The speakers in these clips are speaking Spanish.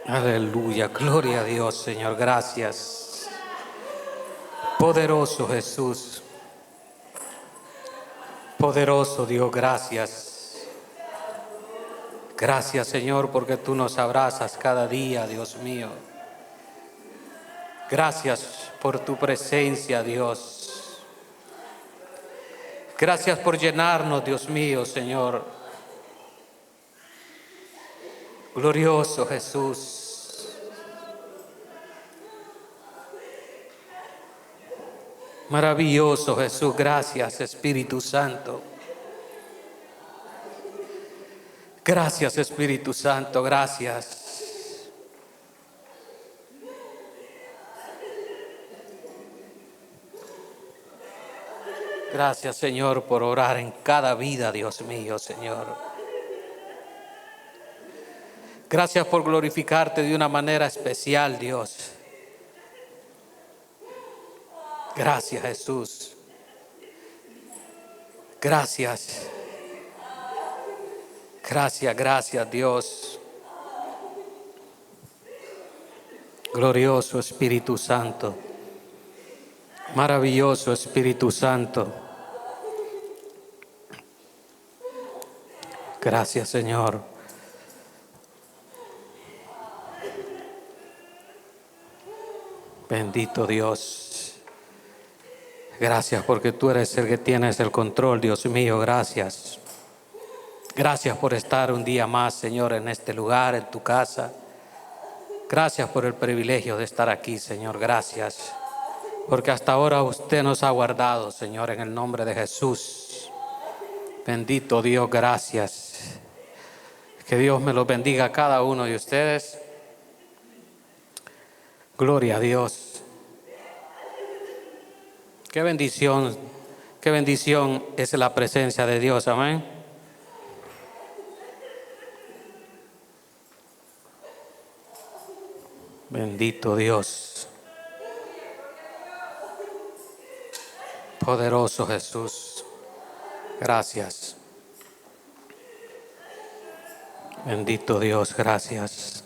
Aleluya, gloria a Dios, Señor, gracias. Poderoso Jesús, poderoso Dios, gracias. Gracias, Señor, porque tú nos abrazas cada día, Dios mío. Gracias por tu presencia, Dios. Gracias por llenarnos, Dios mío, Señor. Glorioso Jesús. Maravilloso Jesús, gracias Espíritu Santo. Gracias Espíritu Santo, gracias. Gracias Señor por orar en cada vida, Dios mío, Señor. Gracias por glorificarte de una manera especial, Dios. Gracias Jesús. Gracias. Gracias, gracias Dios. Glorioso Espíritu Santo. Maravilloso Espíritu Santo. Gracias Señor. Bendito Dios. Gracias porque tú eres el que tienes el control, Dios mío, gracias. Gracias por estar un día más, Señor, en este lugar, en tu casa. Gracias por el privilegio de estar aquí, Señor, gracias. Porque hasta ahora usted nos ha guardado, Señor, en el nombre de Jesús. Bendito Dios, gracias. Que Dios me los bendiga a cada uno de ustedes. Gloria a Dios. Qué bendición es la presencia de Dios, amén. Bendito Dios. Poderoso Jesús. Gracias. Bendito Dios, gracias.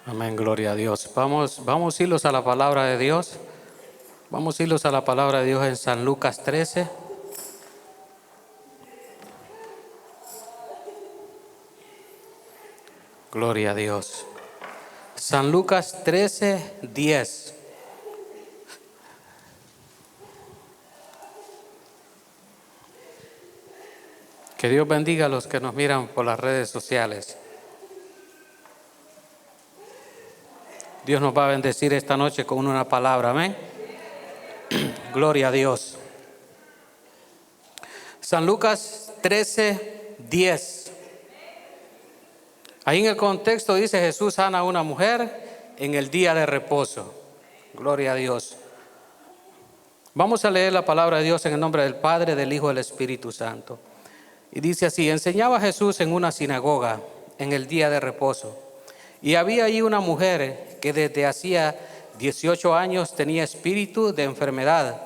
Amén, gloria a Dios. Vamos a irnos a la palabra de Dios. Vamos a irnos a la palabra de Dios en San Lucas 13. Gloria a Dios. San Lucas 13, 10. Que Dios bendiga a los que nos miran por las redes sociales. Dios nos va a bendecir esta noche con una palabra, amén. Gloria a Dios. San Lucas 13, 10. Ahí en el contexto dice: Jesús sana a una mujer en el día de reposo. Gloria a Dios. Vamos a leer la palabra de Dios en el nombre del Padre, del Hijo y del Espíritu Santo. Y dice así: enseñaba Jesús en una sinagoga en el día de reposo. Y había ahí una mujer que desde hacía 18 años tenía espíritu de enfermedad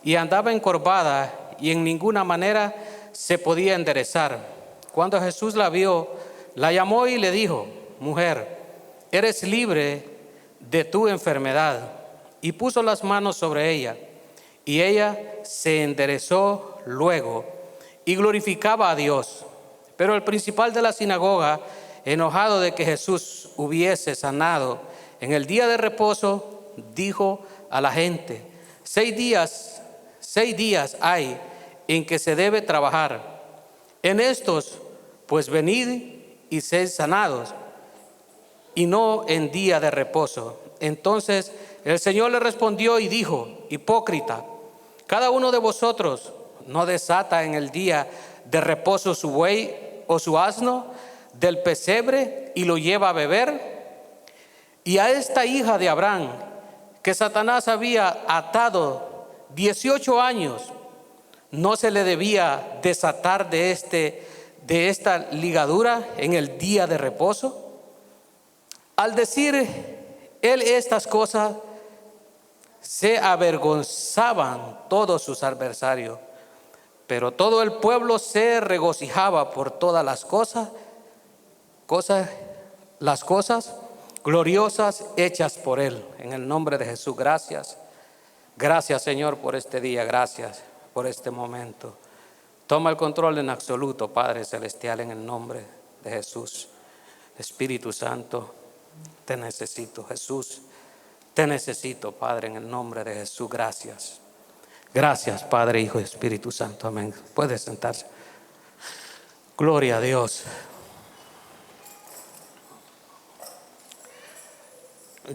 y andaba encorvada y en ninguna manera se podía enderezar. Cuando Jesús la vio, la llamó y le dijo: mujer, eres libre de tu enfermedad. Y puso las manos sobre ella, y ella se enderezó luego y glorificaba a Dios. Pero el principal de la sinagoga, enojado de que Jesús hubiese sanado en el día de reposo, dijo a la gente: 6 días hay en que se debe trabajar. En estos, pues venid y sed sanados, y no en día de reposo. Entonces el Señor le respondió y dijo: hipócrita, cada uno de vosotros no desata en el día de reposo su buey o su asno del pesebre y lo lleva a beber. Y a esta hija de Abraham, que Satanás había atado 18 años, ¿no se le debía desatar de esta ligadura en el día de reposo? Al decir él estas cosas, se avergonzaban todos sus adversarios, pero todo el pueblo se regocijaba por todas las cosas las cosas gloriosas hechas por Él. En el nombre de Jesús, gracias. Gracias, Señor, por este día. Gracias por este momento. Toma el control en absoluto, Padre Celestial, en el nombre de Jesús. Espíritu Santo, te necesito. Jesús, te necesito, Padre, en el nombre de Jesús. Gracias. Gracias, Padre, Hijo y Espíritu Santo. Amén. Puede sentarse. Gloria a Dios.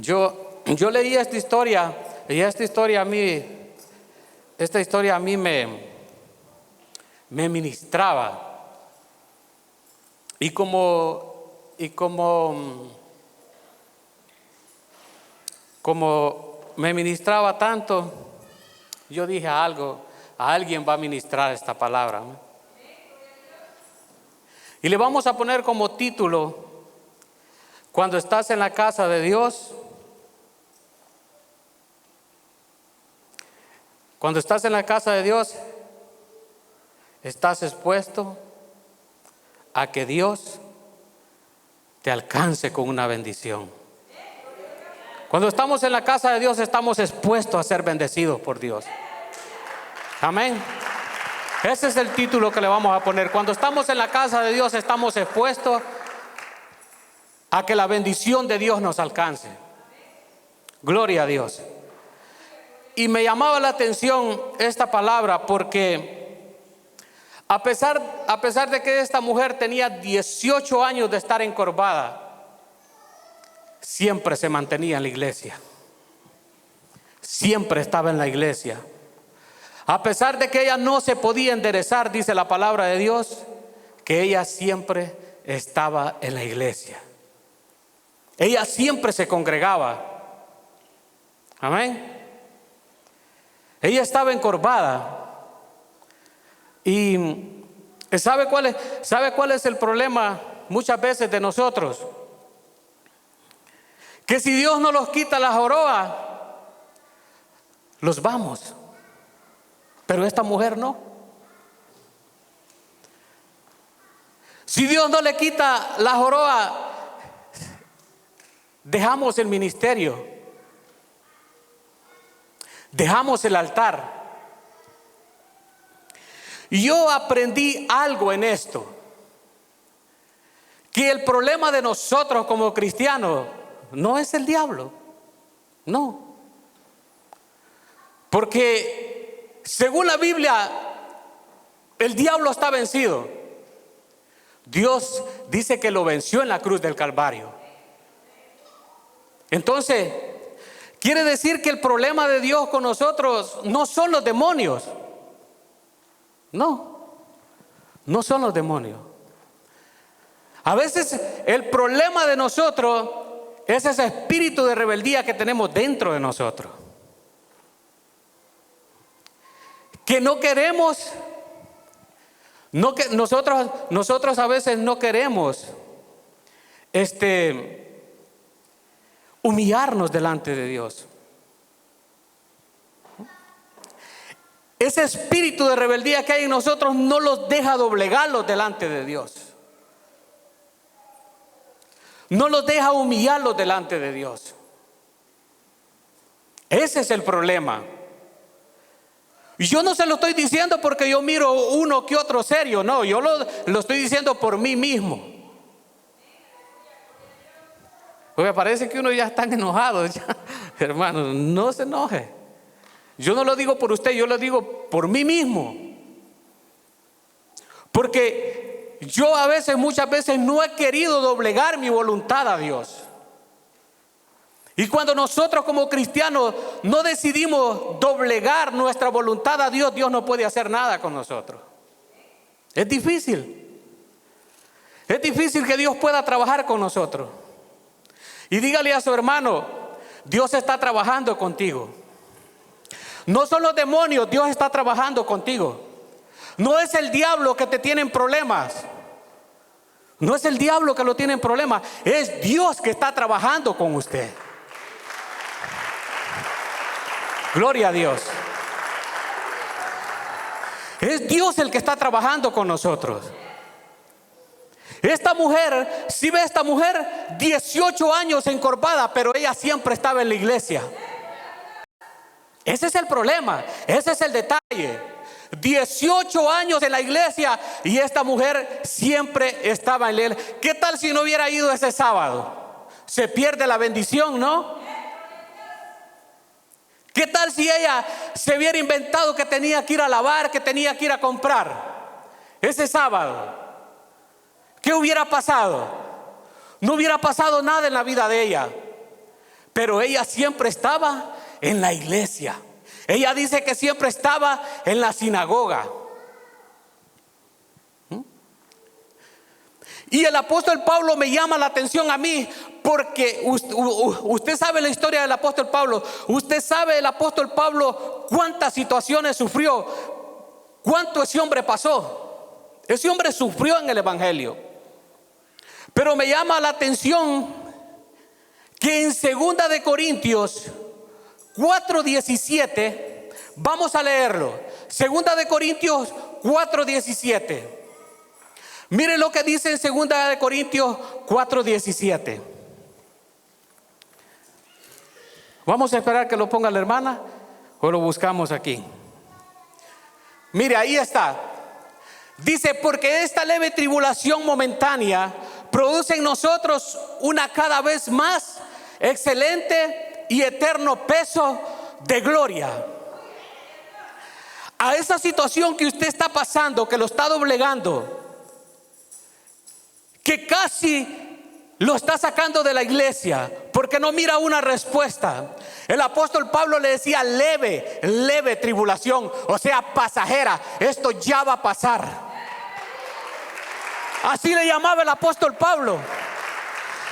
Yo leí esta historia y esta historia a mí me ministraba. Y como me ministraba tanto, yo dije a alguien va a ministrar esta palabra, ¿no? Y le vamos a poner como título: cuando estás en la casa de Dios. Cuando estás en la casa de Dios, estás expuesto a que Dios te alcance con una bendición. Cuando estamos en la casa de Dios, estamos expuestos a ser bendecidos por Dios. Amén. Ese es el título que le vamos a poner. Cuando estamos en la casa de Dios, estamos expuestos a que la bendición de Dios nos alcance. Gloria a Dios. Y me llamaba la atención esta palabra porque a pesar de que esta mujer tenía 18 años de estar encorvada, siempre se mantenía en la iglesia. Siempre estaba en la iglesia. A pesar de que ella no se podía enderezar, dice la palabra de Dios, que ella siempre estaba en la iglesia. Ella siempre se congregaba. Amén. Ella estaba encorvada. Y ¿sabe cuál es el problema muchas veces de nosotros? Que si Dios no los quita la joroba, los vamos. Pero esta mujer no. Si Dios no le quita la joroba, dejamos el ministerio. Dejamos el altar. Y yo aprendí algo en esto: que el problema de nosotros como cristianos no es el diablo. No. Porque según la Biblia, el diablo está vencido. Dios dice que lo venció en la cruz del Calvario. Entonces, quiere decir que el problema de Dios con nosotros no son los demonios. No son los demonios. A veces el problema de nosotros es ese espíritu de rebeldía que tenemos dentro de nosotros. Que no queremos, nosotros a veces no queremos humillarnos delante de Dios. Ese espíritu de rebeldía que hay en nosotros no los deja doblegarlos delante de Dios. No los deja humillarlos delante de Dios. Ese es el problema. Y yo no se lo estoy diciendo porque yo miro uno que otro serio. No, yo lo estoy diciendo por mí mismo. Porque parece que uno ya está enojado. Hermano, no se enoje. Yo no lo digo por usted, yo lo digo por mí mismo. Porque yo muchas veces no he querido doblegar mi voluntad a Dios. Y cuando nosotros como cristianos no decidimos doblegar nuestra voluntad a Dios, Dios no puede hacer nada con nosotros. Es difícil. Es difícil que Dios pueda trabajar con nosotros. Y dígale a su hermano: Dios está trabajando contigo. No son los demonios, Dios está trabajando contigo. No es el diablo que te tiene en problemas. No es el diablo que lo tiene en problemas. Es Dios que está trabajando con usted. Gloria a Dios. Es Dios el que está trabajando con nosotros. Esta mujer, si ve esta mujer, 18 años encorvada, pero ella siempre estaba en la iglesia. Ese es el problema, ese es el detalle. 18 años en la iglesia y esta mujer siempre estaba en la iglesia. ¿Qué tal si no hubiera ido ese sábado? Se pierde la bendición, ¿no? ¿Qué tal si ella se hubiera inventado que tenía que ir a lavar, que tenía que ir a comprar ese sábado? ¿Qué hubiera pasado? No hubiera pasado nada en la vida de ella. Pero ella siempre estaba en la iglesia. Ella dice que siempre estaba en la sinagoga. Y el apóstol Pablo me llama la atención a mí, porque usted sabe la historia del apóstol Pablo. Usted sabe el apóstol Pablo cuántas situaciones sufrió, cuánto ese hombre pasó. Ese hombre sufrió en el evangelio. Pero me llama la atención que en 2 de Corintios 4:17, vamos a leerlo. 2 de Corintios 4:17. Mire lo que dice en 2 de Corintios 4:17. Vamos a esperar que lo ponga la hermana o lo buscamos aquí. Mire, ahí está. Dice: porque esta leve tribulación momentánea produce en nosotros una cada vez más excelente y eterno peso de gloria. A esa situación que usted está pasando, que lo está doblegando, que casi lo está sacando de la iglesia porque no mira una respuesta. El apóstol Pablo le decía leve tribulación, o sea, pasajera. Esto ya va a pasar. Así le llamaba el apóstol Pablo.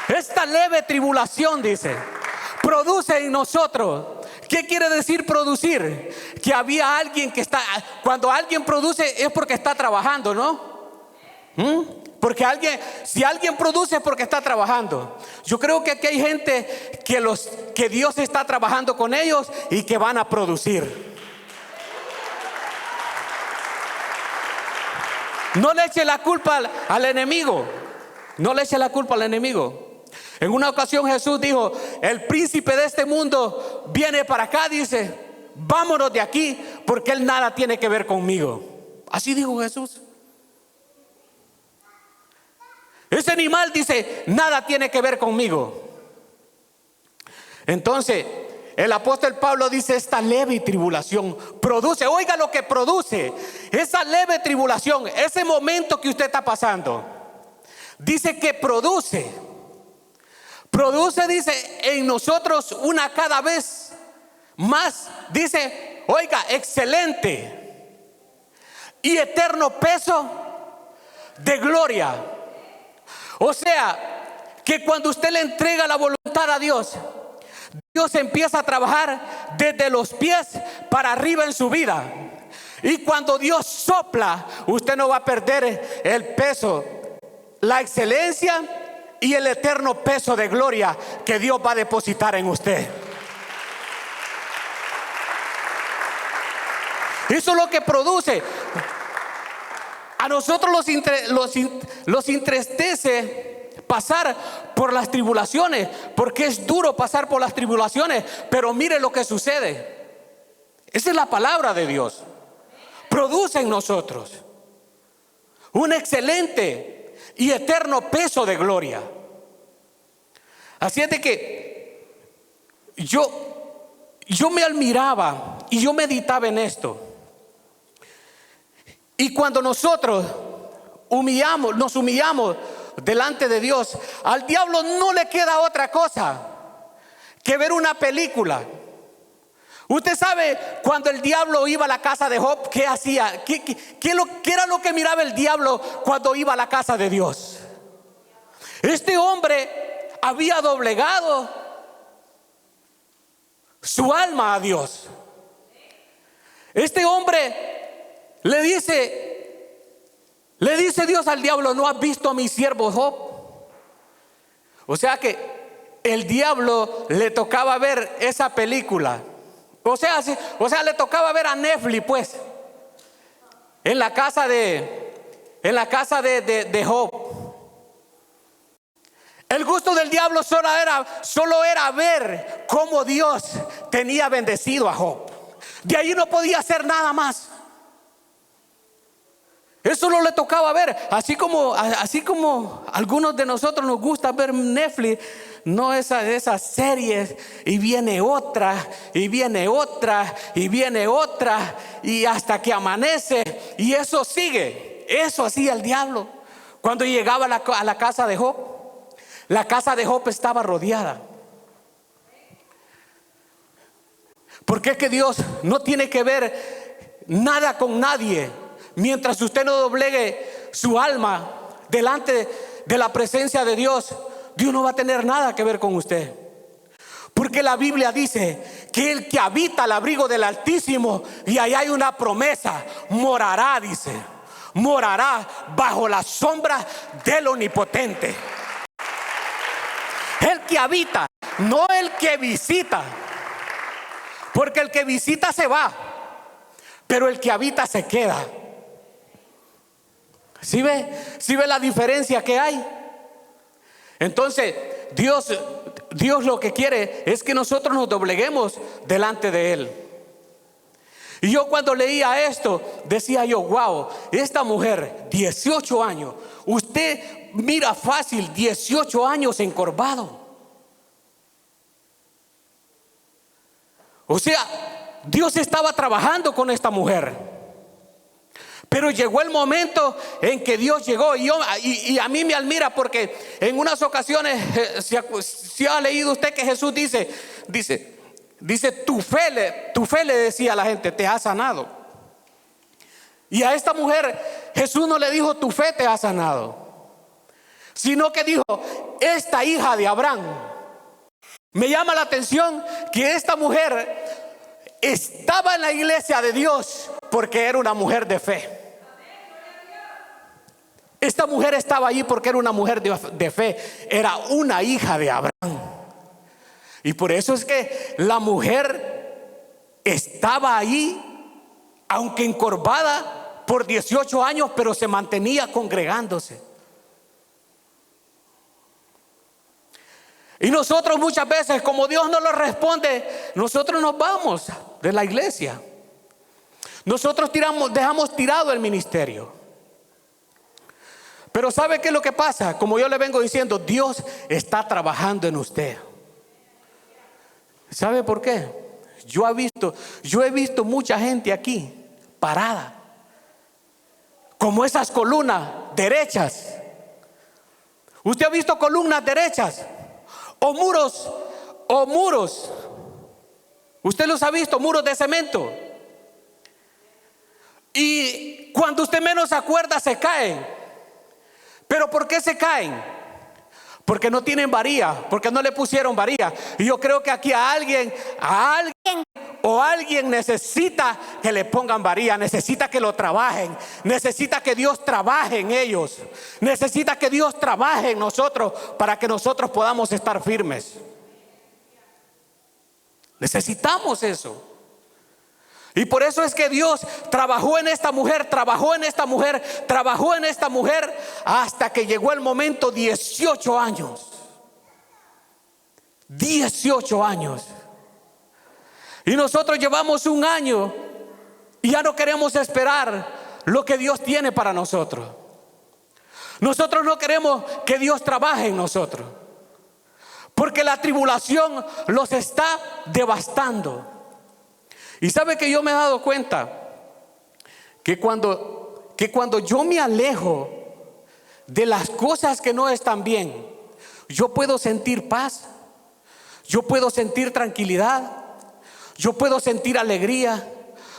Esta leve tribulación, dice, produce en nosotros. ¿Qué quiere decir producir? Que había alguien que está, cuando alguien produce es porque está trabajando, ¿no? Porque si alguien produce es porque está trabajando. Yo creo que aquí hay gente que Dios está trabajando con ellos y que van a producir. No le eche la culpa al enemigo. No le eche la culpa al enemigo. En una ocasión Jesús dijo: el príncipe de este mundo viene para acá, dice, vámonos de aquí, porque él nada tiene que ver conmigo. Así dijo Jesús. Ese animal, dice, nada tiene que ver conmigo. Entonces el apóstol Pablo dice: esta leve tribulación produce, oiga lo que produce, esa leve tribulación, ese momento que usted está pasando, dice que produce, dice, en nosotros una cada vez más, dice, oiga, excelente y eterno peso de gloria. O sea, que cuando usted le entrega la voluntad a Dios, Dios empieza a trabajar desde los pies para arriba en su vida. Y cuando Dios sopla, usted no va a perder el peso, la excelencia y el eterno peso de gloria que Dios va a depositar en usted. Eso es lo que produce. A nosotros los entristece pasar por las tribulaciones, porque es duro pasar por las tribulaciones. Pero mire lo que sucede. Esa es la palabra de Dios. Produce en nosotros un excelente y eterno peso de gloria. Así es de que yo me admiraba y yo meditaba en esto. Y cuando nosotros nos humillamos delante de Dios, al diablo no le queda otra cosa que ver una película. Usted sabe, cuando el diablo iba a la casa de Job, ¿qué hacía? ¿Qué era lo que miraba el diablo cuando iba a la casa de Dios? Este hombre había doblegado su alma a Dios. Este hombre le dice Dios al diablo: ¿no has visto a mi siervo Job? O sea que el diablo le tocaba ver esa película. O sea, le tocaba ver a Netflix, pues, en la casa de Job. gusto del diablo solo era ver cómo Dios tenía bendecido a Job. De ahí no podía hacer nada más. Eso no le tocaba ver. Así como algunos de nosotros nos gusta ver Netflix, no esas series, y viene otra, y viene otra, y viene otra, y hasta que amanece, y eso sigue. Eso hacía el diablo. Cuando llegaba a la casa de Job, la casa de Job estaba rodeada. Porque es que Dios no tiene que ver nada con nadie. Mientras usted no doblegue su alma delante de la presencia de Dios, Dios no va a tener nada que ver con usted. Porque la Biblia dice que el que habita al abrigo del Altísimo, y ahí hay una promesa, morará, dice, morará bajo la sombra del Omnipotente. El que habita, no el que visita. Porque el que visita se va, pero el que habita se queda. ¿Sí ve la diferencia que hay? Entonces Dios lo que quiere es que nosotros nos dobleguemos delante de Él. Y yo cuando leía esto decía yo, wow, esta mujer 18 años, usted mira fácil 18 años encorvado. O sea, Dios estaba trabajando con esta mujer. Pero llegó el momento en que Dios llegó, y a mí me admira porque en unas ocasiones, si ha leído usted que Jesús dice tu fe le decía a la gente, te ha sanado. Y a esta mujer Jesús no le dijo tu fe te ha sanado, sino que dijo esta hija de Abraham. Me llama la atención que esta mujer estaba en la iglesia de Dios porque era una mujer de fe. Esta mujer estaba allí porque era una mujer de fe. Era una hija de Abraham. Y por eso es que la mujer estaba ahí, aunque encorvada por 18 años, pero se mantenía congregándose. Y nosotros muchas veces, como Dios no lo responde, nosotros nos vamos de la iglesia. Nosotros dejamos tirado el ministerio. Pero ¿sabe qué es lo que pasa? Como yo le vengo diciendo, Dios está trabajando en usted. ¿Sabe por qué? Yo he visto mucha gente aquí parada, como esas columnas derechas. ¿Usted ha visto columnas derechas? O muros. Usted los ha visto, muros de cemento. Y cuando usted menos se acuerda, se caen. ¿Pero por qué se caen? Porque no tienen varilla, porque no le pusieron varilla. Y yo creo que aquí alguien necesita que le pongan varilla, necesita que lo trabajen, necesita que Dios trabaje en ellos, necesita que Dios trabaje en nosotros para que nosotros podamos estar firmes. Necesitamos eso. Y por eso es que Dios trabajó en esta mujer hasta que llegó el momento, 18 años. 18 años. Y nosotros llevamos un año y ya no queremos esperar lo que Dios tiene para nosotros. Nosotros no queremos que Dios trabaje en nosotros, porque la tribulación los está devastando. Y sabe que yo me he dado cuenta que cuando yo me alejo de las cosas que no están bien, yo puedo sentir paz, yo puedo sentir tranquilidad, yo puedo sentir alegría,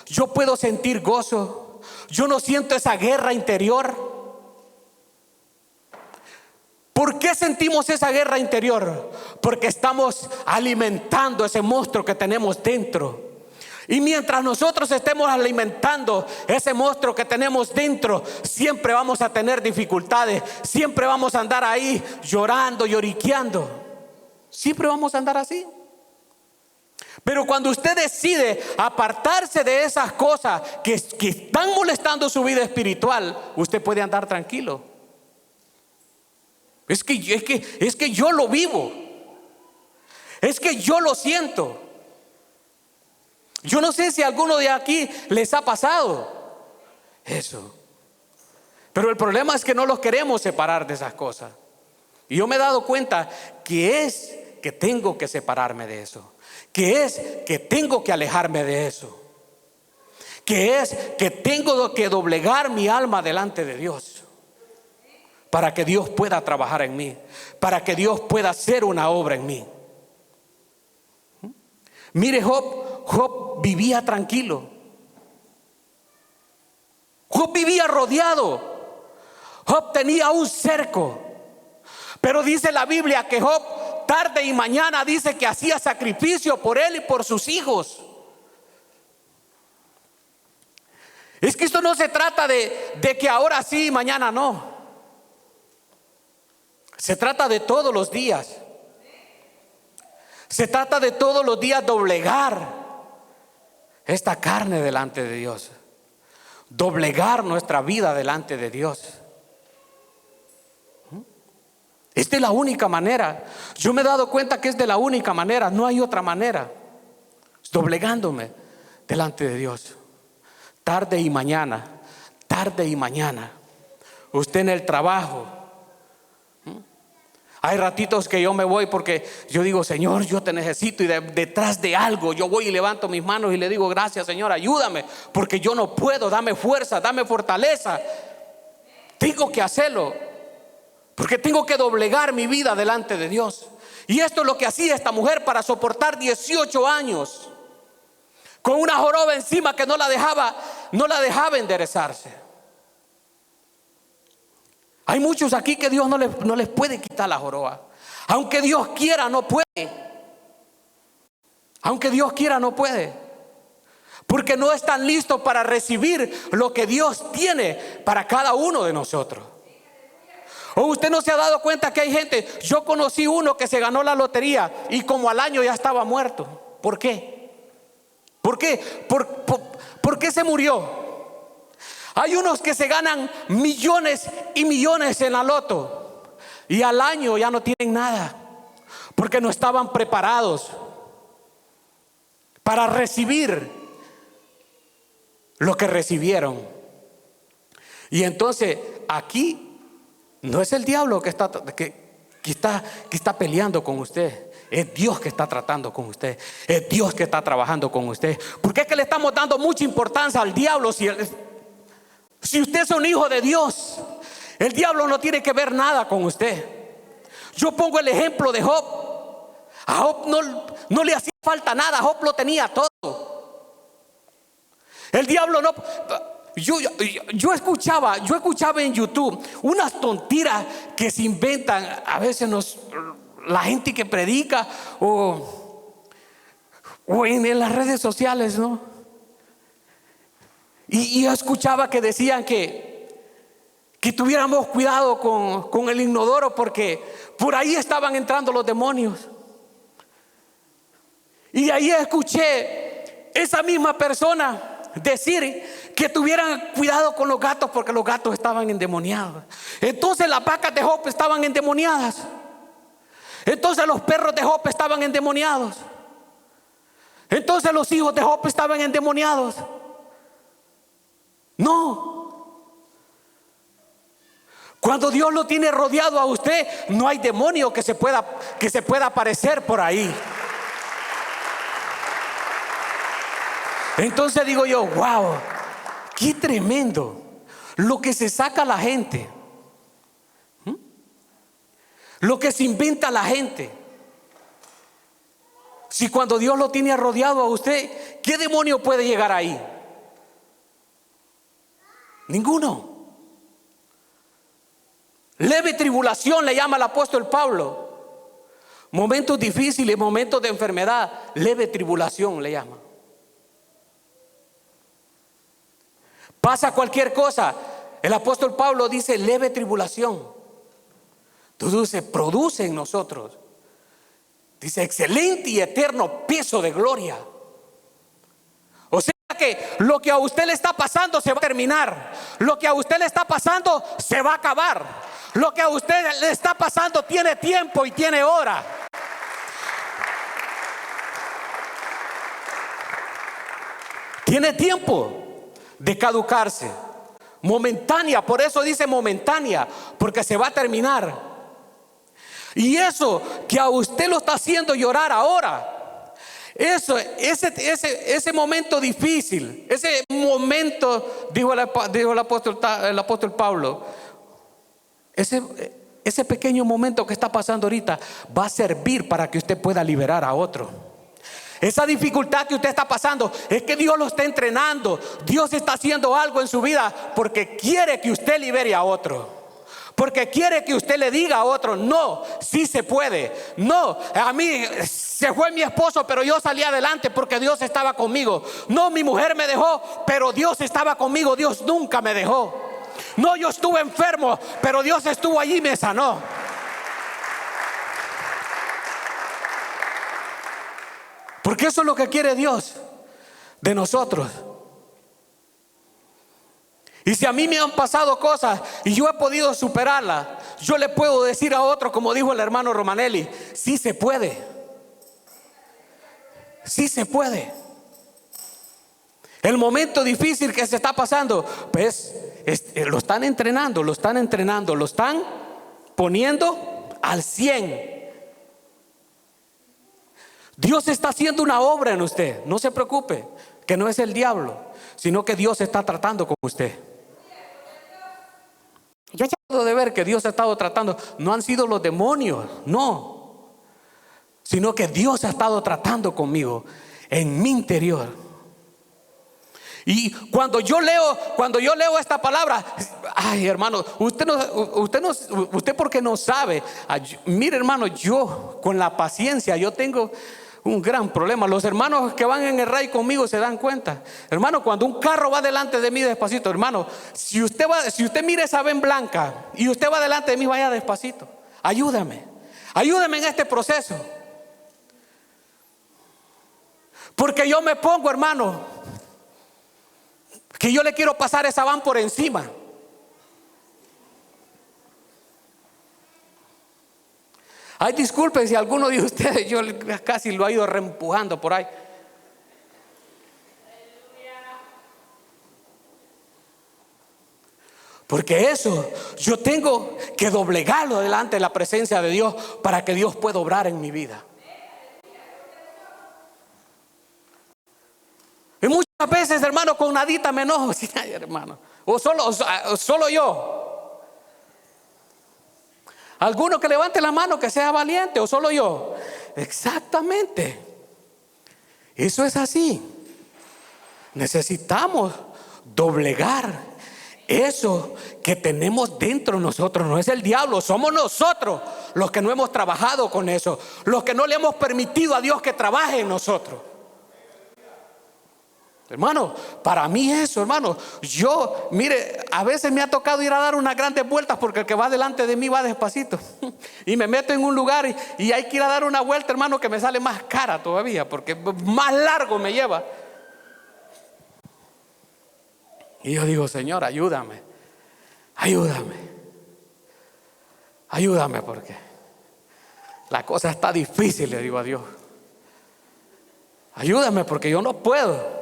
yo puedo sentir gozo. Yo no siento esa guerra interior. ¿Por qué sentimos esa guerra interior? Porque estamos alimentando ese monstruo que tenemos dentro. Y mientras nosotros estemos alimentando ese monstruo que tenemos dentro, siempre vamos a tener dificultades, siempre vamos a andar ahí llorando, lloriqueando. Siempre vamos a andar así. Pero cuando usted decide apartarse de esas cosas que están molestando su vida espiritual, usted puede andar tranquilo. Es que yo lo vivo. Es que yo lo siento. Yo no sé si a alguno de aquí les ha pasado eso. Pero el problema es que no los queremos separar de esas cosas. Y yo me he dado cuenta que tengo que separarme de eso. Que tengo que alejarme de eso. Que tengo que doblegar mi alma delante de Dios. Para que Dios pueda trabajar en mí. Para que Dios pueda hacer una obra en mí. Mire, Job vivía tranquilo. Job vivía rodeado. Job tenía un cerco. Pero dice la Biblia que Job tarde y mañana dice que hacía sacrificio por él y por sus hijos. Es que esto no se trata de que ahora sí y mañana no. Se trata de todos los días. Se trata de todos los días doblegar esta carne delante de Dios. Doblegar nuestra vida delante de Dios. Es de la única manera. Yo me he dado cuenta que es de la única manera. No hay otra manera. Doblegándome delante de Dios. Tarde y mañana. Tarde y mañana. Usted en el trabajo. Hay ratitos que yo me voy porque yo digo, Señor, yo te necesito. Y detrás de algo yo voy y levanto mis manos y le digo, gracias, Señor, ayúdame. Porque yo no puedo, dame fuerza, dame fortaleza. Tengo que hacerlo. Porque tengo que doblegar mi vida delante de Dios. Y esto es lo que hacía esta mujer para soportar 18 años. Con una joroba encima que no la dejaba enderezarse. Hay muchos aquí que Dios no les puede quitar la joroba. Aunque Dios quiera, no puede. Aunque Dios quiera, no puede. Porque no están listos para recibir lo que Dios tiene para cada uno de nosotros. ¿O usted no se ha dado cuenta que hay gente? Yo conocí uno que se ganó la lotería y como al año ya estaba muerto. ¿Por qué? ¿Por qué? ¿Por qué se murió? Hay unos que se ganan millones y millones en la loto y al año ya no tienen nada porque no estaban preparados para recibir lo que recibieron. Y entonces aquí no es el diablo que está peleando con usted. Es Dios que está tratando con usted. Es Dios que está trabajando con usted. ¿Por qué es que le estamos dando mucha importancia al diablo? Si usted es un hijo de Dios, el diablo no tiene que ver nada con usted. Yo pongo el ejemplo de Job. A Job no le hacía falta nada. Job lo tenía todo. El diablo no. Yo escuchaba en YouTube unas tonteras que se inventan a veces la gente que predica o en las redes sociales, ¿no? Y yo escuchaba que decían que tuviéramos cuidado con el inodoro porque por ahí estaban entrando los demonios. Y ahí escuché esa misma persona decir que tuvieran cuidado con los gatos porque los gatos estaban endemoniados. Entonces las vacas de Job estaban endemoniadas. Entonces los perros de Job estaban endemoniados. Entonces los hijos de Job estaban endemoniados. No. Cuando Dios lo tiene rodeado a usted, no hay demonio que se pueda aparecer por ahí. Entonces digo yo, wow, qué tremendo lo que se saca la gente, lo que se inventa la gente. Si cuando Dios lo tiene rodeado a usted, ¿qué demonio puede llegar ahí? Ninguno. Leve tribulación le llama el apóstol Pablo. Momentos difíciles, momentos de enfermedad, leve tribulación le llama. Pasa cualquier cosa, el apóstol Pablo dice leve tribulación. Entonces se produce en nosotros, dice excelente y eterno peso de gloria. O sea que lo que a usted le está pasando se va a terminar. Lo que a usted le está pasando se va a acabar. Lo que a usted le está pasando tiene tiempo y tiene hora. Tiene tiempo de caducarse. Momentánea, por eso dice momentánea, porque se va a terminar. Y eso que a usted lo está haciendo llorar ahora, ese momento difícil, ese momento, dijo el apóstol Pablo, ese pequeño momento que está pasando ahorita va a servir para que usted pueda liberar a otro. Esa dificultad que usted está pasando es que Dios lo está entrenando. Dios está haciendo algo en su vida porque quiere que usted libere a otro. Porque quiere que usted le diga a otro: no, sí se puede. No, a mí se fue mi esposo, pero yo salí adelante porque Dios estaba conmigo. No, mi mujer me dejó, pero Dios estaba conmigo. Dios nunca me dejó. No, yo estuve enfermo, pero Dios estuvo allí y me sanó. Porque eso es lo que quiere Dios de nosotros. Y si a mí me han pasado cosas y yo he podido superarlas, yo le puedo decir a otro, como dijo el hermano Romanelli: sí se puede. Sí se puede. El momento difícil que se está pasando, pues lo están entrenando, lo están poniendo al 100. Dios está haciendo una obra en usted. No se preocupe, que no es el diablo, sino que Dios está tratando con usted. Yo he tratado de ver que Dios ha estado tratando. No han sido los demonios, no, sino que Dios ha estado tratando conmigo en mi interior. Y cuando yo leo esta palabra, ay, hermano, usted porque no sabe. Mire, hermano, yo con la paciencia, yo tengo un gran problema. Los hermanos que van en el RAI conmigo se dan cuenta. Hermano, cuando un carro va delante de mí despacito, hermano, si usted mira esa ven blanca y usted va delante de mí, vaya despacito. Ayúdame en este proceso. Porque yo me pongo, hermano, que yo le quiero pasar esa van por encima. Ay, disculpen si alguno de ustedes yo casi lo ha ido reempujando por ahí. Porque eso yo tengo que doblegarlo delante de la presencia de Dios para que Dios pueda obrar en mi vida. Y muchas veces, hermano, con nadita me enojo. Sí, ay, hermano, o solo yo. Alguno que levante la mano, que sea valiente, o solo yo. Exactamente. Eso es así. Necesitamos doblegar eso que tenemos dentro de nosotros. No es el diablo, somos nosotros los que no hemos trabajado con eso, los que no le hemos permitido a Dios que trabaje en nosotros. Hermano, para mí eso, hermano, yo, mire, a veces me ha tocado ir a dar unas grandes vueltas porque el que va delante de mí va despacito. Y me meto en un lugar y hay que ir a dar una vuelta, hermano, que me sale más cara todavía porque más largo me lleva. Y yo digo: Señor, ayúdame porque la cosa está difícil, le digo a Dios. Ayúdame porque yo no puedo.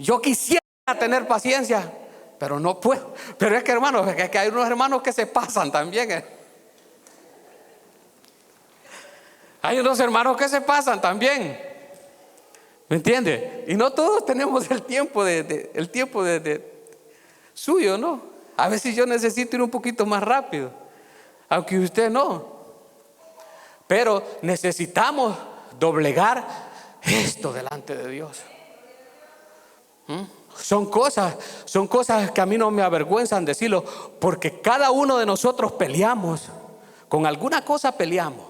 Yo quisiera tener paciencia, pero no puedo. Pero es que, hermanos, es que hay unos hermanos que se pasan también. Hay unos hermanos que se pasan también. ¿Me entiende? Y no todos tenemos el tiempo suyo, ¿no? A veces yo necesito ir un poquito más rápido, aunque usted no. Pero necesitamos doblegar esto delante de Dios. Son cosas que a mí no me avergüenzan decirlo, porque cada uno de nosotros peleamos. Con alguna cosa peleamos.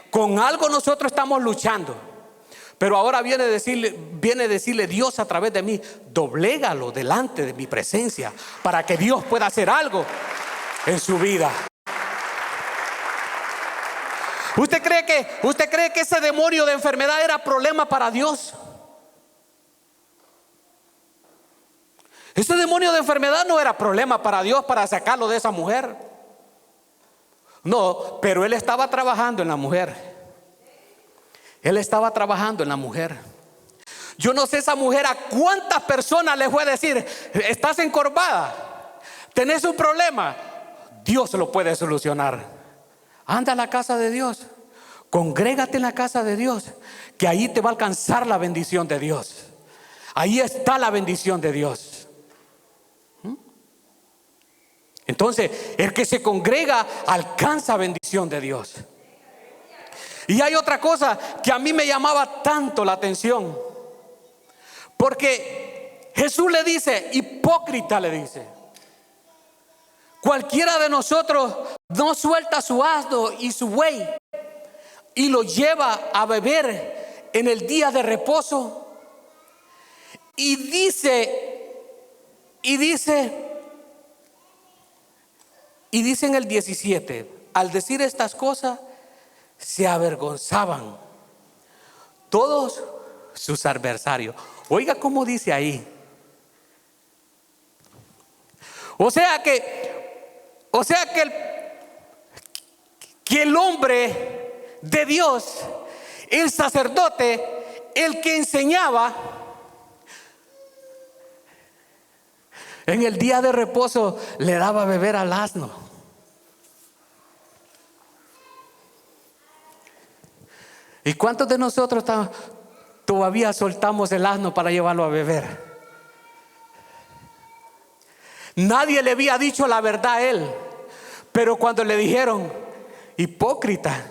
Con algo nosotros estamos luchando. Pero ahora viene a decirle Dios a través de mí: doblégalo delante de mi presencia para que Dios pueda hacer algo en su vida. ¿Usted cree que ese demonio de enfermedad era problema para Dios? Ese demonio de enfermedad no era problema para Dios para sacarlo de esa mujer. No, pero él estaba trabajando en la mujer. Él estaba trabajando en la mujer. Yo no sé esa mujer a cuántas personas le fue a decir: estás encorvada, tenés un problema, Dios lo puede solucionar. Anda a la casa de Dios, congrégate en la casa de Dios, que ahí te va a alcanzar la bendición de Dios. Ahí está la bendición de Dios. Entonces, el que se congrega alcanza bendición de Dios. Y hay otra cosa que a mí me llamaba tanto la atención, porque Jesús le dice, hipócrita, le dice: cualquiera de nosotros no suelta su asno y su buey y lo lleva a beber en el día de reposo. Y dice en el 17, al decir estas cosas, se avergonzaban todos sus adversarios. Oiga cómo dice ahí. O sea que el hombre de Dios, el sacerdote, el que enseñaba, en el día de reposo le daba a beber al asno. ¿Y cuántos de nosotros todavía soltamos el asno para llevarlo a beber? Nadie le había dicho la verdad a él, pero cuando le dijeron: hipócrita,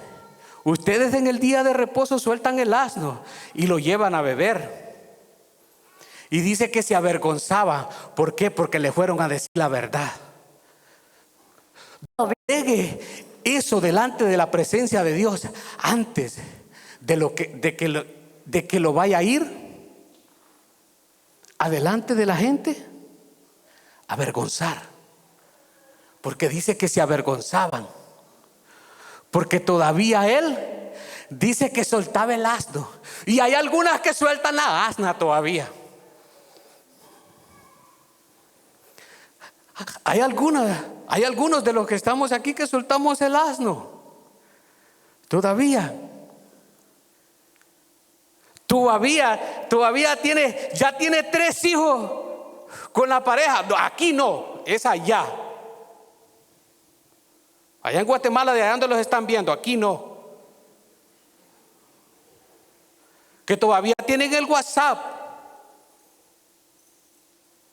ustedes en el día de reposo sueltan el asno y lo llevan a beber. Y dice que se avergonzaba. ¿Por qué? Porque le fueron a decir la verdad. No llegue eso delante de la presencia de Dios antes de que lo vaya a ir adelante de la gente, avergonzar. Porque dice que se avergonzaban, porque todavía él dice que soltaba el asno. Y hay algunas que sueltan la asna todavía. Hay algunos de los que estamos aquí que soltamos el asno todavía. Todavía ya tiene 3 hijos con la pareja. No, aquí no, es allá. Allá en Guatemala, de allá donde los están viendo, aquí no. Que todavía tienen el WhatsApp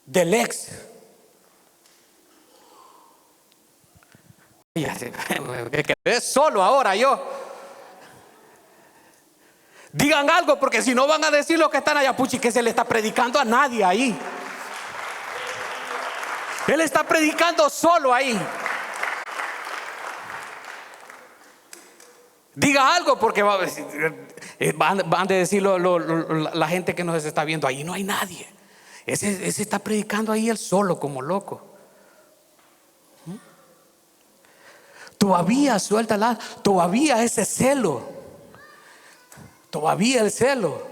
del ex. Que es solo ahora yo. Digan algo, porque si no van a decir lo que están allá. Puchi, que se le está predicando a nadie ahí. Él está predicando solo ahí. Diga algo, porque van a decir la gente que nos está viendo. Ahí no hay nadie. Ese está predicando ahí él solo como loco. Todavía suelta todavía ese celo. Todavía el celo,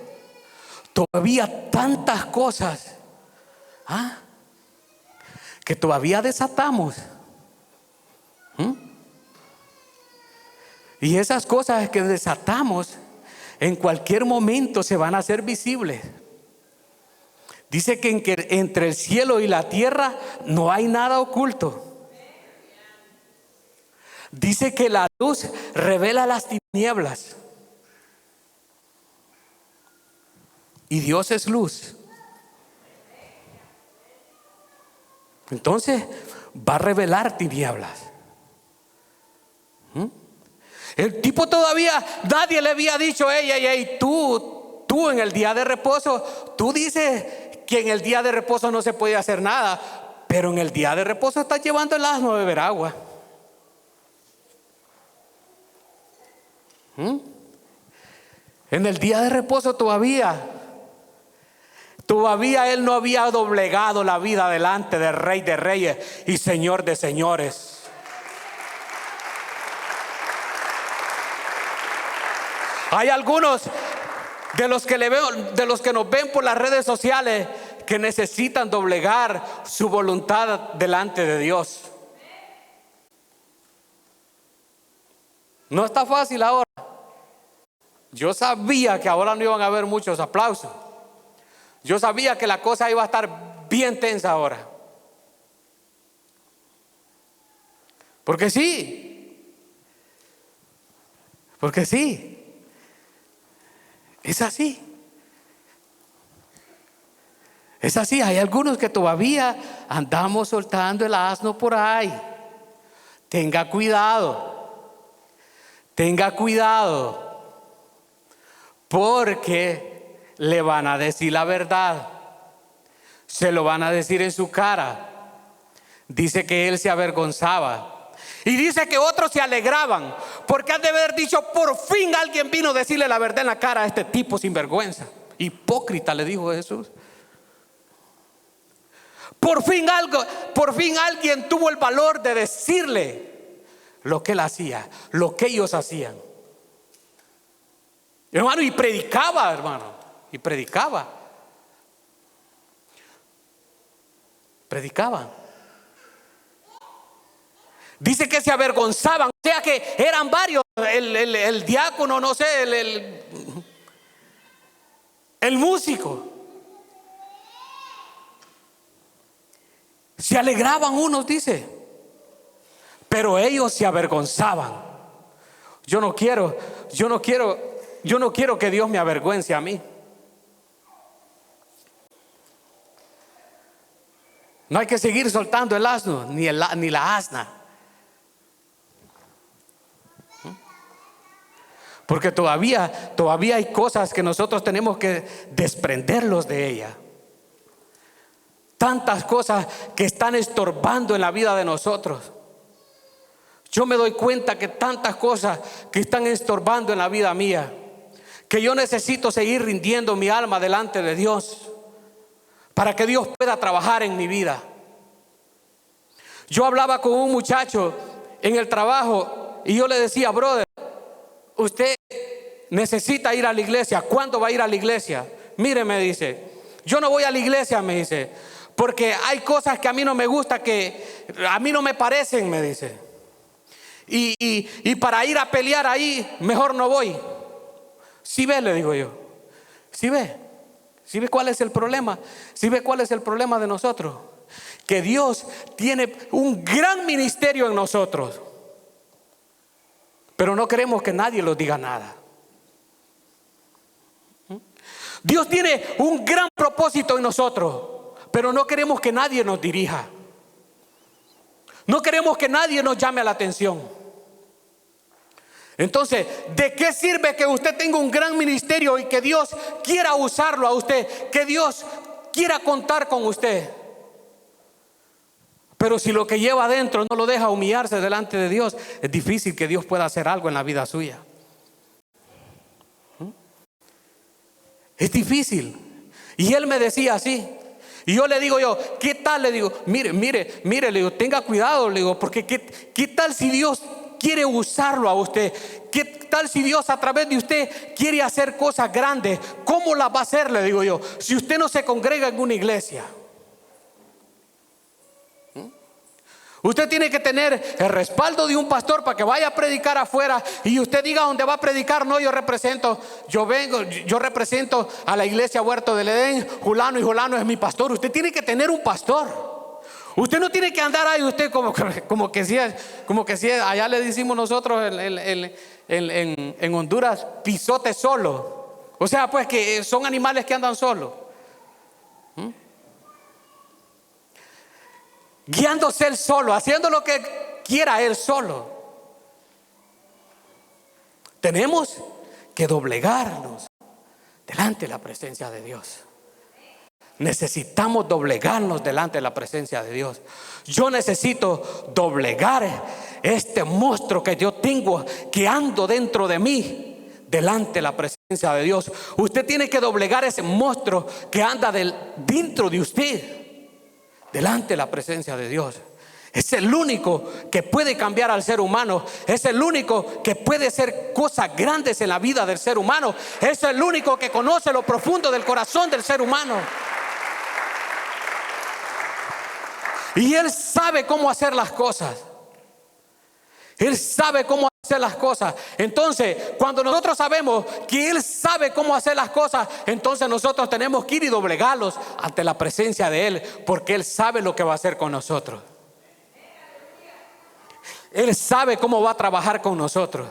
todavía tantas cosas que todavía desatamos. Y esas cosas que desatamos en cualquier momento se van a hacer visibles. Dice que entre el cielo y la tierra no hay nada oculto. Dice que la luz revela las tinieblas. Y Dios es luz. Entonces va a revelar tinieblas. El tipo todavía, nadie le había dicho: ey, tú en el día de reposo, tú dices que en el día de reposo no se puede hacer nada, pero en el día de reposo estás llevando el asno a beber agua. En el día de reposo todavía él no había doblegado la vida delante del Rey de Reyes y Señor de Señores. Hay algunos de los que nos ven por las redes sociales que necesitan doblegar su voluntad delante de Dios. No está fácil ahora. Yo sabía que ahora no iban a haber muchos aplausos. Yo sabía que la cosa iba a estar bien tensa ahora. Porque sí. Porque sí. Es así. Es así. Hay algunos que todavía andamos soltando el asno por ahí. Tenga cuidado. Tenga cuidado. Porque le van a decir la verdad. Se lo van a decir en su cara. Dice que él se avergonzaba. Y dice que otros se alegraban. Porque han de haber dicho: por fin alguien vino a decirle la verdad en la cara a este tipo sin vergüenza. Hipócrita, le dijo Jesús. Por fin alguien tuvo el valor de decirle lo que él hacía, lo que ellos hacían. Hermano, y predicaba, hermano. Y predicaba. Predicaban. Dice que se avergonzaban. O sea que eran varios. El diácono, no sé, el músico. Se alegraban unos, dice. Pero ellos se avergonzaban. Yo no quiero que Dios me avergüence a mí. No hay que seguir soltando el asno ni la asna. Porque todavía hay cosas que nosotros tenemos que desprenderlos de ella. Tantas cosas que están estorbando en la vida de nosotros. Yo me doy cuenta que tantas cosas que están estorbando en la vida mía, que yo necesito seguir rindiendo mi alma delante de Dios para que Dios pueda trabajar en mi vida. Yo hablaba con un muchacho en el trabajo y yo le decía: brother, usted necesita ir a la iglesia. ¿Cuándo va a ir a la iglesia? Mire, me dice, yo no voy a la iglesia, me dice, porque hay cosas que a mí no me gusta, que a mí no me parecen, me dice. Y para ir a pelear ahí, mejor no voy. ¿Sí ve? Le digo yo. ¿Sí ve? ¿Sí ve cuál es el problema? ¿Sí ve cuál es el problema de nosotros? Que Dios tiene un gran ministerio en nosotros, pero no queremos que nadie nos diga nada. Dios tiene un gran propósito en nosotros, pero no queremos que nadie nos dirija. No queremos que nadie nos llame la atención. Entonces, ¿de qué sirve que usted tenga un gran ministerio y que Dios quiera usarlo a usted, que Dios quiera contar con usted? Pero si lo que lleva adentro no lo deja humillarse delante de Dios, es difícil que Dios pueda hacer algo en la vida suya. Es difícil. Y él me decía así. Y yo le digo ¿qué tal? Le digo, mire, le digo, tenga cuidado, le digo, porque ¿qué tal si Dios quiere usarlo a usted? ¿Qué tal si Dios a través de usted quiere hacer cosas grandes? ¿Cómo las va a hacer? Le digo yo, si usted no se congrega en una iglesia. Usted tiene que tener el respaldo de un pastor para que vaya a predicar afuera y usted diga dónde va a predicar: no, yo represento a la iglesia Huerto del Edén, Julano, y Julano es mi pastor. Usted tiene que tener un pastor. Usted no tiene que andar ahí usted como que si allá le decimos nosotros en Honduras, pisote solo. O sea, pues que son animales que andan solos. Guiándose él solo, haciendo lo que quiera él solo. Tenemos que doblegarnos delante de la presencia de Dios. Necesitamos doblegarnos delante de la presencia de Dios. Yo necesito doblegar este monstruo que yo tengo, que ando dentro de mí, delante de la presencia de Dios. Usted tiene que doblegar ese monstruo que anda dentro de usted, delante de la presencia de Dios. Es el único que puede cambiar al ser humano. Es el único que puede hacer cosas grandes en la vida del ser humano. Es el único que conoce lo profundo del corazón del ser humano. Y Él sabe cómo hacer las cosas. Él sabe cómo hacer las cosas. Entonces, cuando nosotros sabemos que Él sabe cómo hacer las cosas, entonces nosotros tenemos que ir y doblegarlos ante la presencia de Él, porque Él sabe lo que va a hacer con nosotros. Él sabe cómo va a trabajar con nosotros.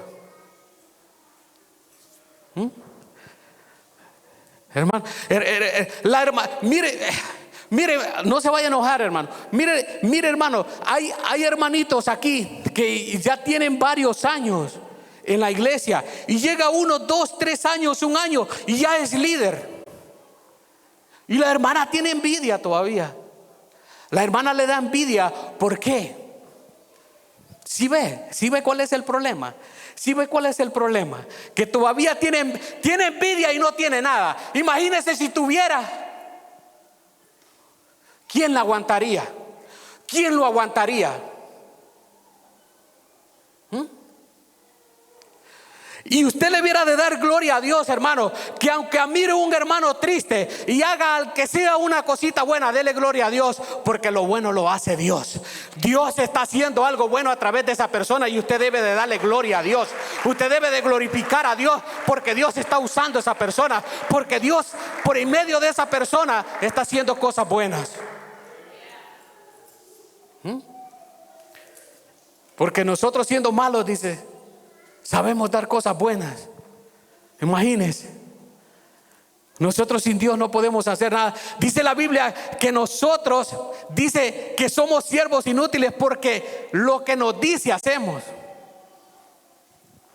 Hermano, mire, no se vaya a enojar, hermano. Mire, hermano, hay hermanitos aquí que ya tienen varios años en la iglesia, y llega 1, 2, 3 años, 1 año, y ya es líder. Y la hermana tiene envidia todavía. La hermana le da envidia. ¿Por qué? ¿Sí ve cuál es el problema? ¿Sí ve cuál es el problema? Que todavía tiene envidia y no tiene nada. Imagínese si tuviera. ¿Quién la aguantaría? ¿Quién lo aguantaría? Y usted le hubiera de dar gloria a Dios, hermano, que aunque mire un hermano triste y haga al que sea una cosita buena, dele gloria a Dios, porque lo bueno lo hace Dios. Dios está haciendo algo bueno a través de esa persona, y usted debe de darle gloria a Dios. Usted debe de glorificar a Dios, porque Dios está usando a esa persona, porque Dios por en medio de esa persona está haciendo cosas buenas. Porque nosotros, siendo malos, dice, sabemos dar cosas buenas. Imagínense. Nosotros sin Dios no podemos hacer nada. Dice la Biblia que nosotros, dice que somos siervos inútiles, porque lo que nos dice hacemos.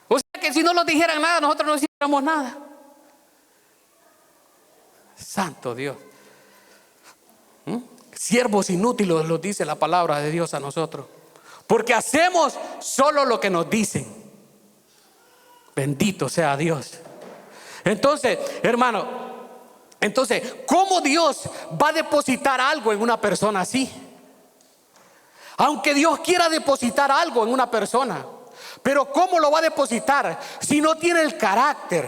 O sea que si no nos dijeran nada, nosotros no hiciéramos nada. Santo Dios. Siervos inútiles, los dice la palabra de Dios a nosotros, porque hacemos solo lo que nos dicen. Bendito sea Dios. Entonces, hermano, ¿cómo Dios va a depositar algo en una persona así? Aunque Dios quiera depositar algo en una persona, pero ¿cómo lo va a depositar si no tiene el carácter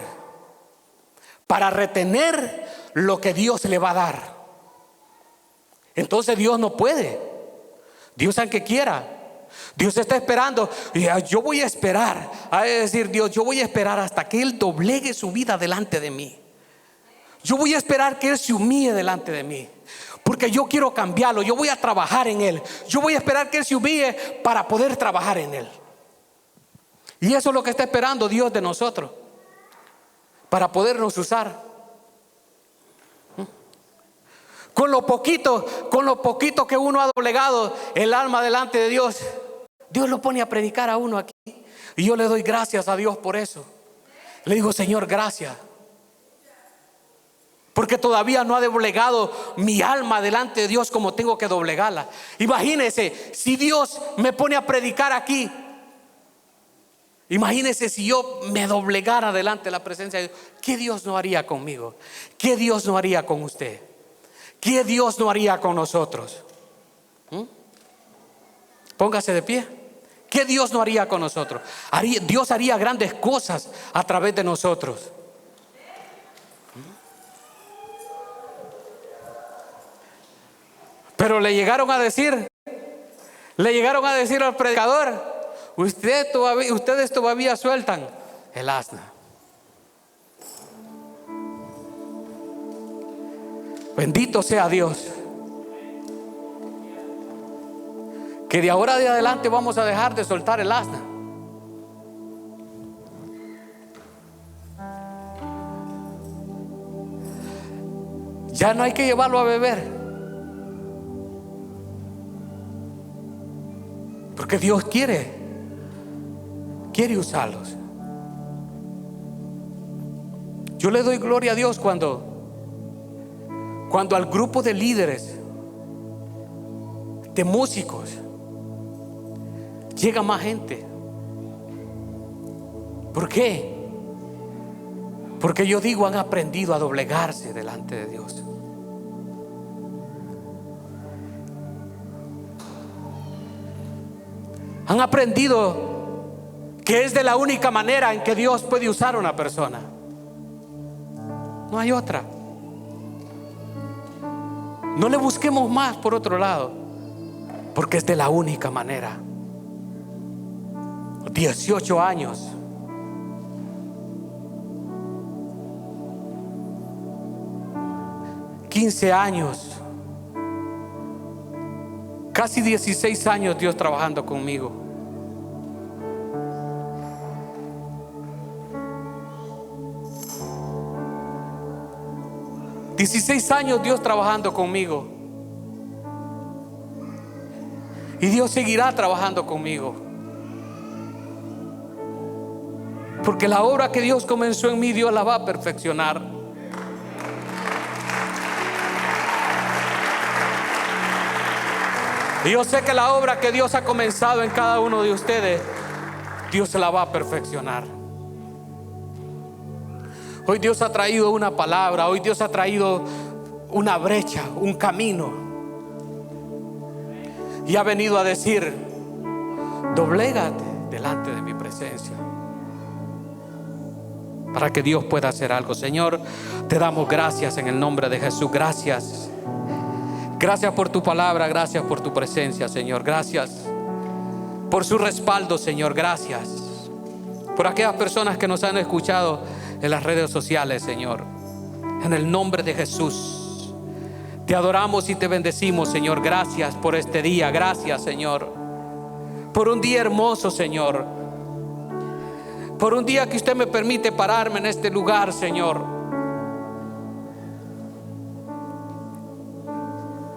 para retener lo que Dios le va a dar? Entonces Dios no puede. Dios, aunque quiera, Dios está esperando. Y yo voy a esperar, a decir Dios, yo voy a esperar hasta que Él doblegue su vida delante de mí. Yo voy a esperar que Él se humille delante de mí, porque yo quiero cambiarlo. Yo voy a trabajar en Él. Yo voy a esperar que Él se humille para poder trabajar en Él. Y eso es lo que está esperando Dios de nosotros, para podernos usar. Con lo poquito que uno ha doblegado el alma delante de Dios, Dios lo pone a predicar a uno aquí. Y yo le doy gracias a Dios por eso. Le digo, Señor, gracias, porque todavía no ha doblegado mi alma delante de Dios como tengo que doblegarla. Imagínese si Dios me pone a predicar aquí. Imagínese si yo me doblegara delante de la presencia de Dios. ¿Qué Dios no haría conmigo? ¿Qué Dios no haría con usted? ¿Qué Dios no haría con nosotros? Póngase de pie. ¿Qué Dios no haría con nosotros? Dios haría grandes cosas a través de nosotros. Pero le llegaron a decir al predicador, ustedes todavía sueltan el asna. Bendito sea Dios, que de ahora de adelante vamos a dejar de soltar el asna. Ya no hay que llevarlo a beber, porque Dios quiere usarlos. Yo le doy gloria a Dios cuando al grupo de líderes, de músicos, llega más gente. ¿Por qué? Porque yo digo, han aprendido a doblegarse delante de Dios. Han aprendido que es de la única manera en que Dios puede usar a una persona. No hay otra. No le busquemos más por otro lado. porque es de la única manera. 18 años. $15 años. Casi 16 años Dios trabajando conmigo. $16 Dios trabajando conmigo. Y Dios seguirá trabajando conmigo. Porque la obra que Dios comenzó en mí, Dios la va a perfeccionar. Y yo sé que la obra que Dios ha comenzado en cada uno de ustedes, Dios se la va a perfeccionar. Hoy Dios ha traído una palabra. Hoy Dios ha traído una brecha, un camino. Y ha venido a decir: doblégate delante de mi presencia, para que Dios pueda hacer algo. Señor, te damos gracias en el nombre de Jesús. Gracias. Gracias por tu palabra. Gracias por tu presencia, Señor. Gracias por su respaldo, Señor. Gracias por aquellas personas que nos han escuchado en las redes sociales, Señor. En el nombre de Jesús te adoramos y te bendecimos, Señor. Gracias por este día. Gracias, Señor, por un día hermoso, Señor. Por un día que usted me permite pararme en este lugar, Señor.